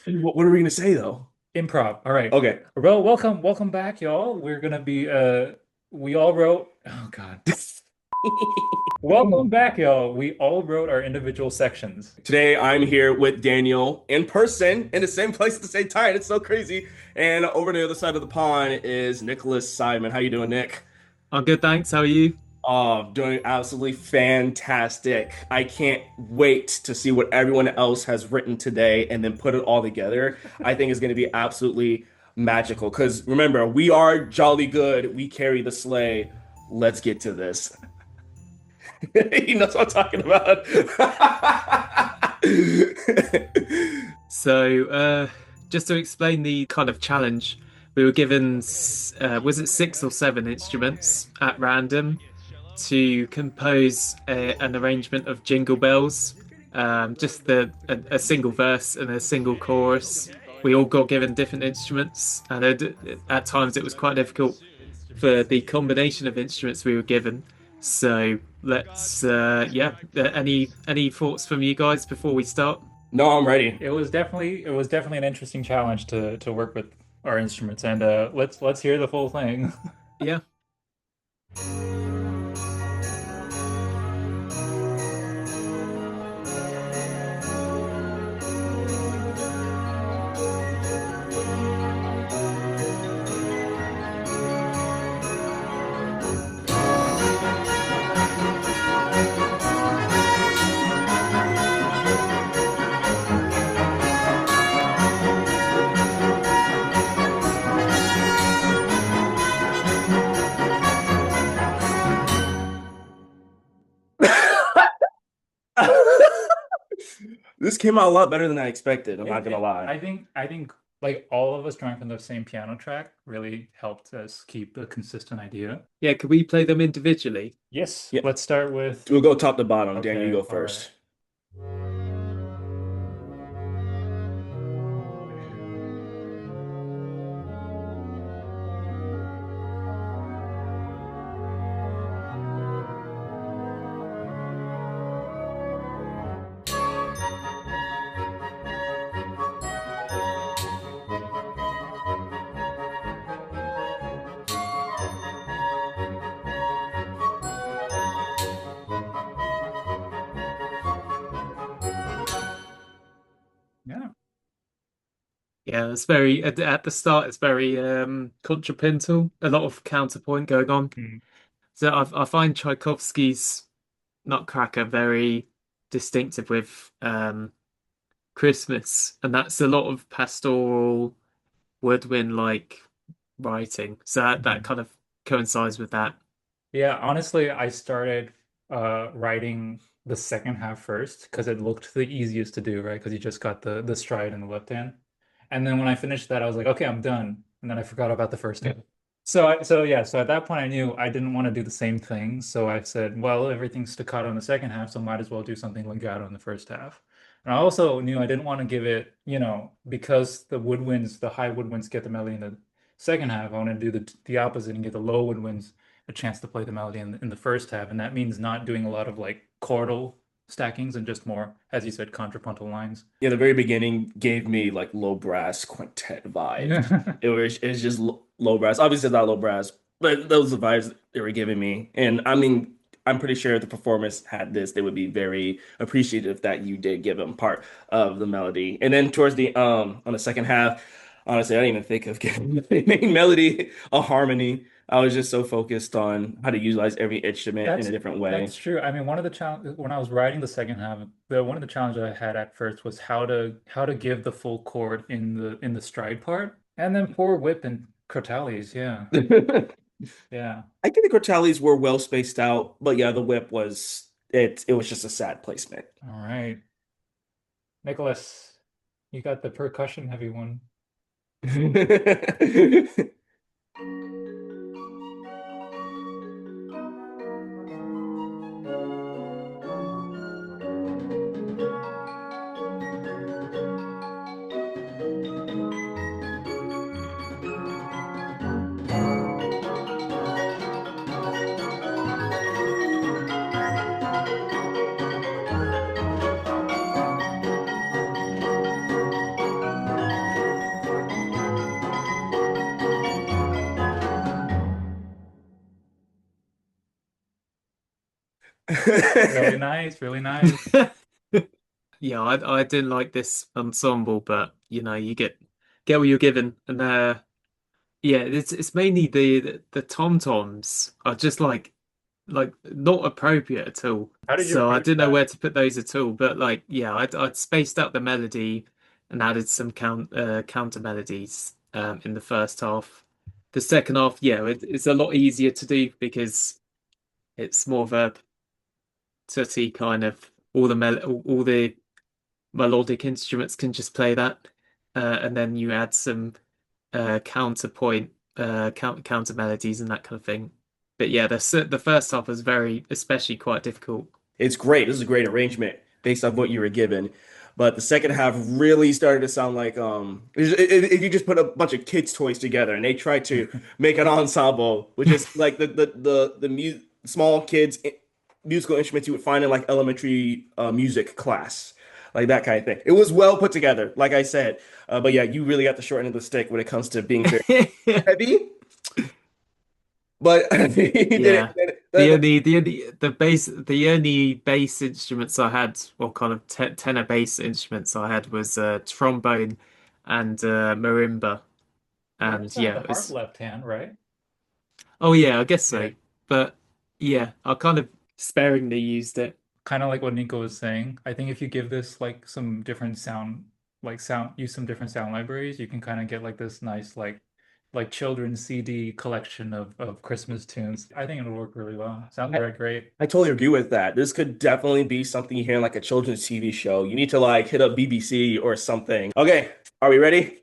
What are we gonna say though? Improv. All right. Okay. Well, welcome back, y'all. We're gonna be we all wrote oh God. Welcome back, y'all. We all wrote our individual sections. Today I'm here with Daniel in person in the same place at the same time. It's so crazy. And over the other side of the pond is Nicholas Simon. How you doing, Nick? I'm good, thanks. How are you? Oh, doing absolutely fantastic. I can't wait to see what everyone else has written today and then put it all together. I think it's going to be absolutely magical. Because remember, we are jolly good. We carry the sleigh. Let's get to this. He knows what I'm talking about. So, just to explain the kind of challenge, we were given, was it 6 or 7 instruments at random to compose an arrangement of Jingle Bells, just a single verse and a single chorus. We all got given different instruments, and at times it was quite difficult for the combination of instruments we were given. So yeah. Any thoughts from you guys before we start? No, I'm ready. It was definitely an interesting challenge to work with our instruments, and let's hear the full thing. Yeah. This came out a lot better than I expected. I'm not It, gonna it, lie. I think like all of us drawing from the same piano track really helped us keep a consistent idea. Yeah, could we play them individually? Yes, Yeah, let's start with we'll go top to bottom. Daniel, you okay, go all right. first. Yeah. Yeah, it's very at the start. It's very contrapuntal. A lot of counterpoint going on. Mm. So I find Tchaikovsky's Nutcracker very distinctive with Christmas, and that's a lot of pastoral woodwind like writing. So that Mhm. kind of coincides with that. Yeah, honestly, I started writing the second half first because it looked the easiest to do, right? Because you just got the stride in the left hand. And then when I finished that, I was like, okay, I'm done. And then I forgot about the first half. So at that point I knew I didn't want to do the same thing. So I said, well, everything's staccato in the second half, so might as well do something legato in the first half. And I also knew I didn't want to give it, because the high woodwinds get the melody in the second half, I want to do the opposite and give the low woodwinds a chance to play the melody in the first half, and that means not doing a lot of like chordal stackings and just more, as you said, contrapuntal lines. Yeah, the very beginning gave me like low brass quintet vibes. Yeah. It's just low brass. Obviously, it's not low brass, but those are the vibes they were giving me. And I mean, I'm pretty sure if the performance had this, they would be very appreciative that you did give them part of the melody. And then towards the on the second half, honestly, I didn't even think of giving the main melody a harmony. I was just so focused on how to utilize every instrument in a That's different way. that's true. I mean, one of the challenge when I was writing the second half, the one of the challenges I had at first was how to give the full chord in the stride part, and then poor whip and crotales. Yeah, yeah. I think the Cortellis were well spaced out, but yeah, the whip was it was just a sad placement. All right, Nicholas, you got the percussion heavy one. Really nice, really nice. Yeah, I didn't like this ensemble, but you get what you're given, and yeah, it's mainly the tom toms are just like not appropriate at all. How did you So I approach didn't know that? where to put those at all. But like, yeah, I'd spaced out the melody and added some counter melodies in the first half. The second half, yeah, it's a lot easier to do because it's more of a tutty kind of all the melodic instruments can just play that, and then you add some counterpoint, counter melodies and that kind of thing. But yeah, the first half was very, especially quite difficult. It's great. This is a great arrangement based on what you were given. But the second half really started to sound like if you just put a bunch of kids' toys together and they try to make an ensemble, which is like the mu small kids musical instruments you would find in like elementary music class, like that kind of thing. It was well put together, like I said. But yeah, you really got the short end of the stick when it comes to being very heavy. But he did Yeah. it. The only bass instruments I had, or kind of te tenor bass instruments I had was trombone and marimba. You And also have yeah, the it harp was, left hand, right? oh yeah, I guess Yeah. so. But yeah, I kind of sparingly used it. Kind of like what Nico was saying. I think if you give this like some different sound, use some different sound libraries, you can kind of get like this nice like children's CD collection of Christmas tunes. I think it'll work really well. Sounds I, very great. I totally agree with that. This could definitely be something you hear in like a children's TV show. You need to like hit up BBC or something. Okay, are we ready?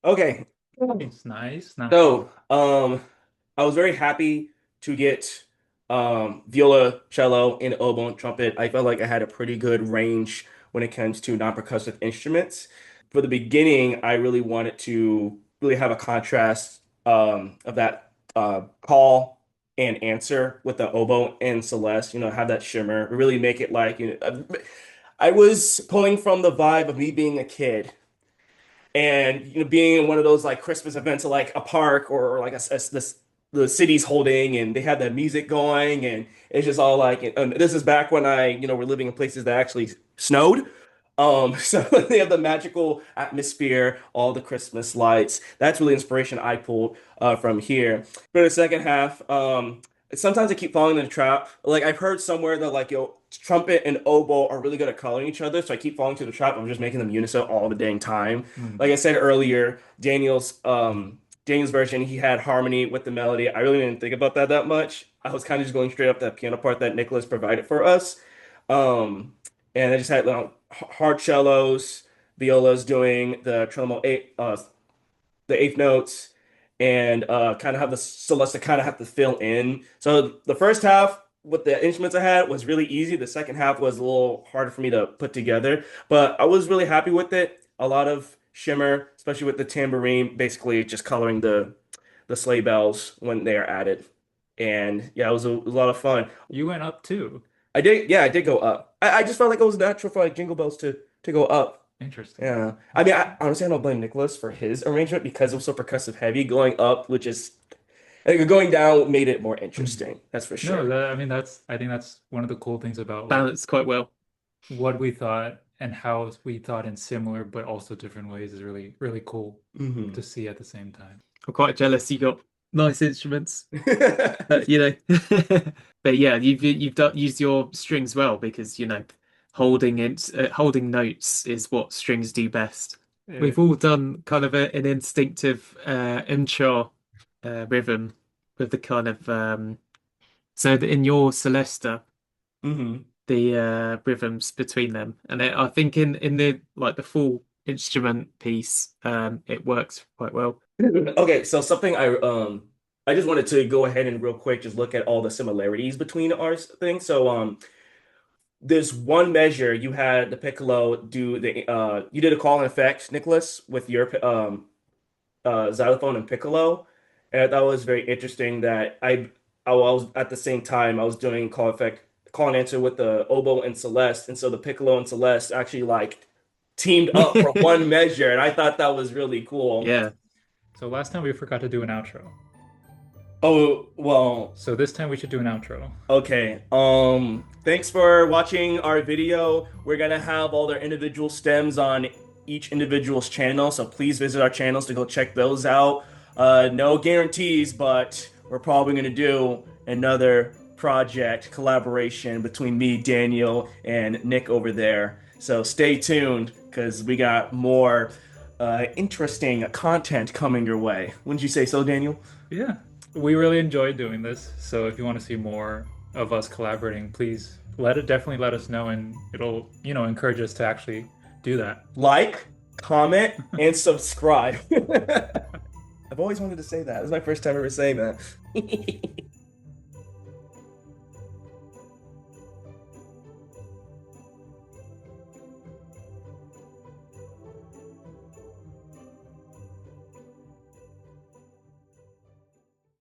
Okay, It's nice, nice. so I was very happy to get viola, cello, and oboe and trumpet. I felt like I had a pretty good range when it comes to non-percussive instruments. For the beginning, I really wanted to really have a contrast of that call and answer with the oboe and Celeste, have that shimmer, really make it like, I was pulling from the vibe of me being a kid and being in one of those like Christmas events, like a park or like this the city's holding, and they have that music going, and it's just all like, and this is back when I were living in places that actually snowed. So they have the magical atmosphere, all the Christmas lights. That's really inspiration I pulled from here. For the second half, sometimes I keep falling in the trap. Like I've heard somewhere that like trumpet and oboe are really good at coloring each other, so I keep falling to the trap of just making them unison all the dang time. Hmm. Like I said earlier, Daniel's version, he had harmony with the melody. I really didn't think about that much. I was kind of just going straight up that piano part that Nicholas provided for us. Um, and I just had hard cellos, violas doing the tremolo eight, the eighth notes, and kind of have the Celeste kind of have to fill in. So the first half with the instruments I had was really easy. The second half was a little harder for me to put together, but I was really happy with it. A lot of shimmer, especially with the tambourine, basically just coloring the sleigh bells when they are added. And yeah, it was a lot of fun. You went up too. I did go up. I just felt like it was natural for like Jingle Bells to go up. Interesting. Yeah. I mean, honestly, I don't blame Nicholas for his arrangement because it was so percussive heavy. Going up, which is going down, made it more interesting. That's for No, sure. I mean I think that's one of the cool things about like Balanced quite well. what we thought and how we thought in similar but also different ways is really, really cool Hmm to see at the same time. I'm quite jealous you got nice instruments. You know. But yeah, you've used your strings well because holding notes is what strings do best. Yeah. We've all done kind of an instinctive intro rhythm with the kind of in your Celesta hmm the rhythms between them, and I think in the like the full instrument piece, it works quite well. Okay, so something I just wanted to go ahead and real quick just look at all the similarities between our things. So there's one measure you had the piccolo do the you did a call and effect, Nicholas, with your xylophone and piccolo, and I thought it was very interesting that I was at the same time I was doing call and answer with the oboe and Celeste, and so the piccolo and Celeste actually like teamed up for one measure, and I thought that was really cool. Yeah. So last time we forgot to do an outro. Oh, well, So this time we should do an outro. okay. Thanks for watching our video. We're gonna have all their individual stems on each individual's channel, so please visit our channels to go check those out. No guarantees, but we're probably gonna do another project collaboration between me, Daniel, and Nick over there. So stay tuned, because we got more interesting content coming your way. Wouldn't you say so, Daniel? Yeah, we really enjoyed doing this. So if you want to see more of us collaborating, please definitely let us know, and it'll, encourage us to actually do that. Like, comment, and subscribe. I've always wanted to say that. This is my first time ever saying that.